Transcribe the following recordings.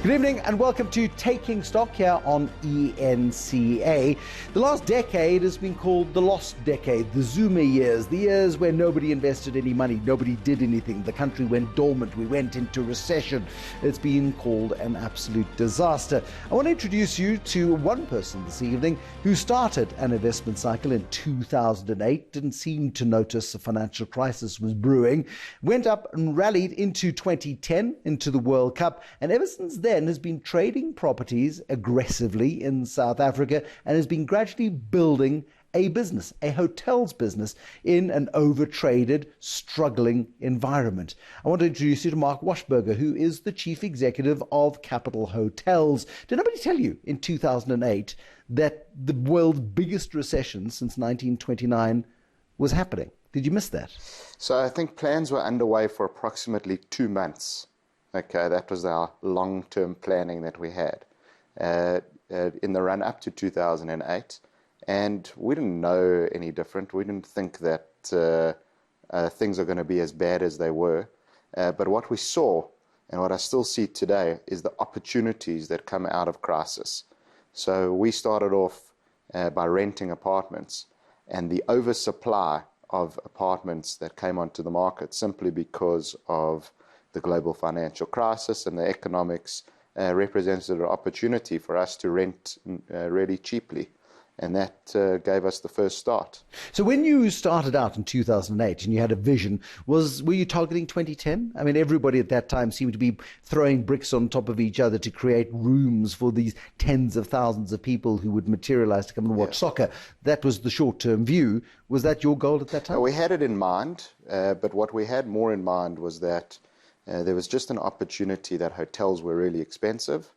Good evening and welcome to Taking Stock here on ENCA. The last decade has been called the lost decade, the Zuma years, the years where nobody invested any money, nobody did anything, the country went dormant, we went into recession. It's been called an absolute disaster. I want to introduce you to one person this evening who started an investment cycle in 2008, didn't seem to notice a financial crisis was brewing, went up and rallied into 2010, into the World Cup, and ever since then has been trading properties aggressively in South Africa and has been gradually building a business, a hotels business, in an overtraded, struggling environment. I want to introduce you to Marc Wachsberger, who is the chief executive of Capital Hotels. Did nobody tell you in 2008 that the world's biggest recession since 1929 was happening? Did you miss that? So I think plans were underway for approximately 2 months. Okay, that was our long-term planning that we had in the run-up to 2008. And we didn't know any different. We didn't think that things are going to be as bad as they were. But what we saw, and what I still see today, is the opportunities that come out of crisis. So we started off by renting apartments, and the oversupply of apartments that came onto the market simply because of the global financial crisis and the economics represented an opportunity for us to rent really cheaply. And that gave us the first start. So when you started out in 2008 and you had a vision, were you targeting 2010? I mean, everybody at that time seemed to be throwing bricks on top of each other to create rooms for these tens of thousands of people who would materialize to come and watch soccer. That was the short-term view. Was that your goal at that time? We had it in mind, but what we had more in mind was that there was just an opportunity that hotels were really expensive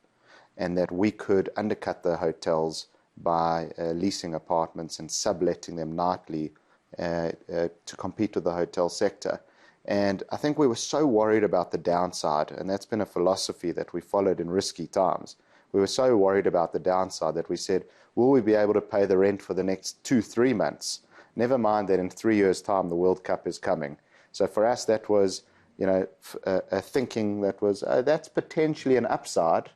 and that we could undercut the hotels by leasing apartments and subletting them nightly to compete with the hotel sector. And I think we were so worried about the downside, and that's been a philosophy that we followed in risky times. We were so worried about the downside that we said, will we be able to pay the rent for the next 2-3 months? Never mind that in 3 years' time the World Cup is coming. So for us that was a thinking that was, that's potentially an upside,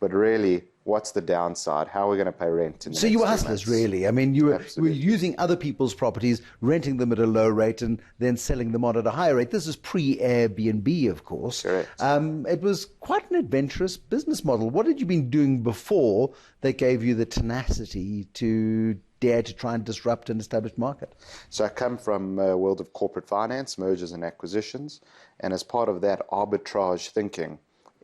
but really, what's the downside? How are we going to pay rent? So you were hustlers, really. I mean, you were using other people's properties, renting them at a low rate, and then selling them on at a higher rate. This is pre-Airbnb, of course. Correct. It was quite an adventurous business model. What had you been doing before that gave you the tenacity to dare to try and disrupt an established market? So I come from a world of corporate finance, mergers and acquisitions, and as part of that arbitrage thinking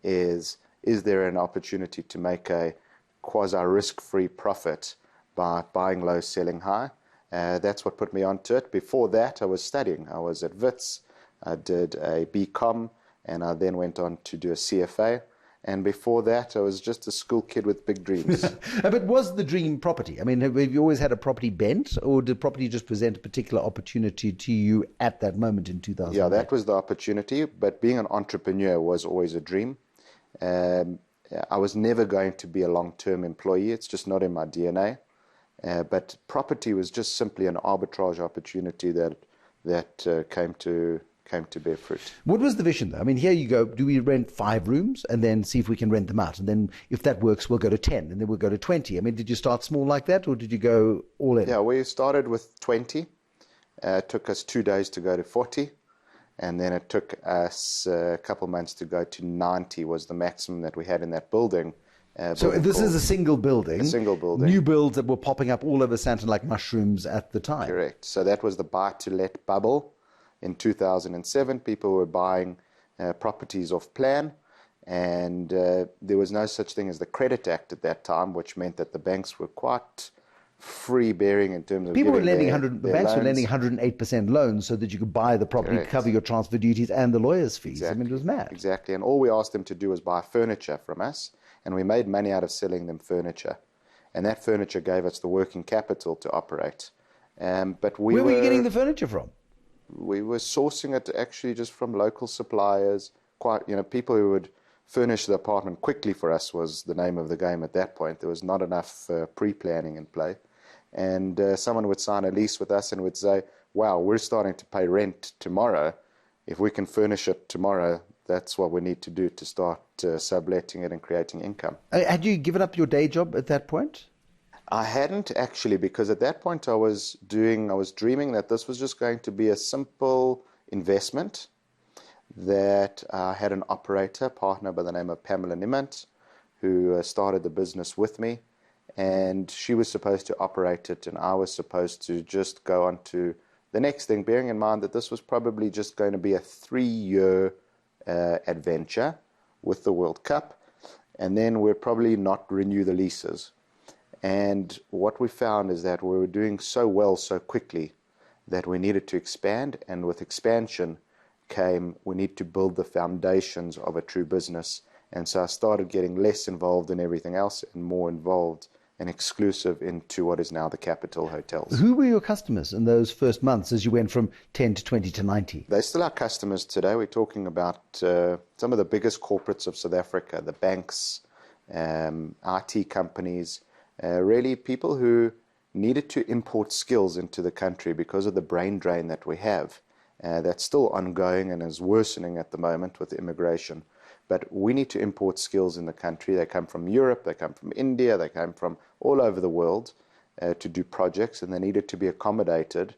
is there an opportunity to make a quasi-risk-free profit by buying low, selling high? That's what put me onto it. Before that, I was studying. I was at Wits. I did a BCom, and I then went on to do a CFA. And before that, I was just a school kid with big dreams. But was the dream property? I mean, have you always had a property bent, or did property just present a particular opportunity to you at that moment in 2000? Yeah, that was the opportunity, but being an entrepreneur was always a dream. I was never going to be a long-term employee. It's just not in my DNA. But property was just simply an arbitrage opportunity that came to bear fruit. What was the vision, though? I mean, here you go. Do we rent 5 rooms and then see if we can rent them out? And then if that works, we'll go to 10 and then we'll go to 20. I mean, did you start small like that or did you go all in? Yeah, we started with 20. It took us 2 days to go to 40. And then it took us a couple months to go to 90 was the maximum that we had in that building. So this is a single building. A single building. New builds that were popping up all over Sandton like mushrooms at the time. Correct. So that was the buy-to-let bubble. In 2007, people were buying properties off plan, and there was no such thing as the Credit Act at that time, which meant that the banks were quite free-bearing in terms of people were lending the banks were lending 108% loans so that you could buy the property, Correct. Cover your transfer duties and the lawyers' fees. Exactly. I mean, it was mad. Exactly, and all we asked them to do was buy furniture from us, and we made money out of selling them furniture, and that furniture gave us the working capital to operate. But where were you getting the furniture from? We were sourcing it actually just from local suppliers. People who would furnish the apartment quickly for us was the name of the game at that point. There was not enough pre-planning in play. And someone would sign a lease with us and would say, wow, we're starting to pay rent tomorrow. If we can furnish it tomorrow, that's what we need to do to start subletting it and creating income. Had you given up your day job at that point? I hadn't actually, because at that point I was dreaming that this was just going to be a simple investment, that I had an operator partner by the name of Pamela Niemand, who started the business with me, and she was supposed to operate it, and I was supposed to just go on to the next thing, bearing in mind that this was probably just going to be a 3-year adventure with the World Cup, and then we'd probably not renew the leases. And what we found is that we were doing so well so quickly that we needed to expand, and with expansion came we need to build the foundations of a true business. And so I started getting less involved in everything else and more involved and exclusive into what is now the Capital Hotels. Who were your customers in those first months as you went from 10 to 20 to 90? They're still our customers today. We're talking about some of the biggest corporates of South Africa, the banks, IT companies, really people who needed to import skills into the country because of the brain drain that we have. That's still ongoing and is worsening at the moment with immigration. But we need to import skills in the country. They come from Europe, they come from India, they come from all over the world to do projects, and they needed to be accommodated.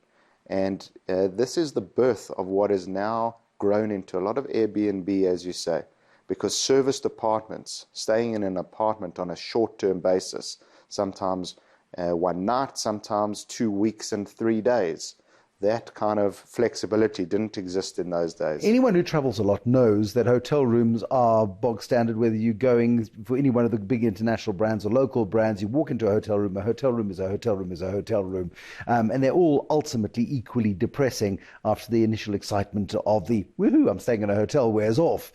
And this is the birth of what is now grown into a lot of Airbnb, as you say, because serviced apartments, staying in an apartment on a short-term basis, sometimes one night, sometimes 2 weeks and 3 days. That kind of flexibility didn't exist in those days. Anyone who travels a lot knows that hotel rooms are bog standard, whether you're going for any one of the big international brands or local brands. You walk into a hotel room is a hotel room is a hotel room. And they're all ultimately equally depressing after the initial excitement of the, woohoo, I'm staying in a hotel wears off.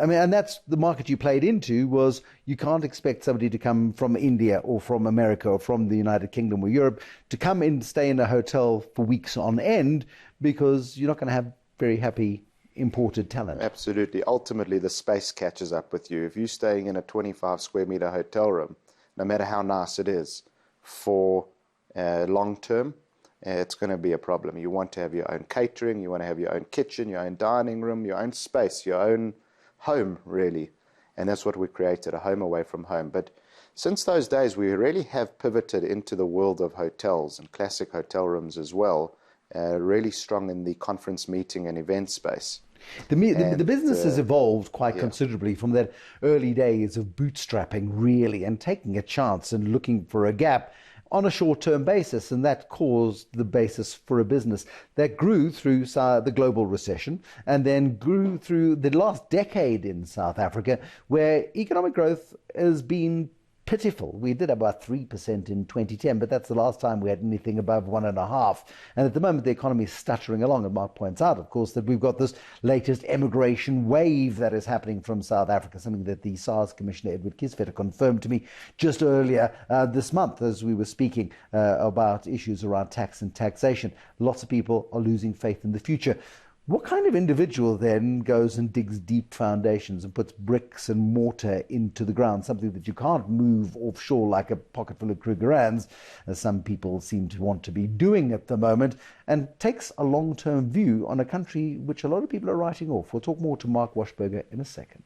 I mean, and that's the market you played into. Was you can't expect somebody to come from India or from America or from the United Kingdom or Europe to come in, stay in a hotel for weeks on end, because you're not going to have very happy imported talent. Absolutely. Ultimately, the space catches up with you. If you're staying in a 25 square meter hotel room, no matter how nice it is, for long term, it's going to be a problem. You want to have your own catering, you want to have your own kitchen, your own dining room, your own space, your own home, really. And that's what we created, a home away from home. But since those days, we really have pivoted into the world of hotels and classic hotel rooms as well, really strong in the conference, meeting and event space. The business has evolved quite considerably from that early days of bootstrapping, really, and taking a chance and looking for a gap on a short-term basis, and that caused the basis for a business that grew through the global recession and then grew through the last decade in South Africa, where economic growth has been pitiful. We did about 3% in 2010, but that's the last time we had anything above 1.5%. And at the moment, the economy is stuttering along. And Mark points out, of course, that we've got this latest emigration wave that is happening from South Africa, something that the SARS Commissioner, Edward Kieswetter, confirmed to me just earlier this month as we were speaking about issues around tax and taxation. Lots of people are losing faith in the future. What kind of individual then goes and digs deep foundations and puts bricks and mortar into the ground, something that you can't move offshore like a pocket full of Krugerrands, as some people seem to want to be doing at the moment, and takes a long-term view on a country which a lot of people are writing off? We'll talk more to Marc Wachsberger in a second.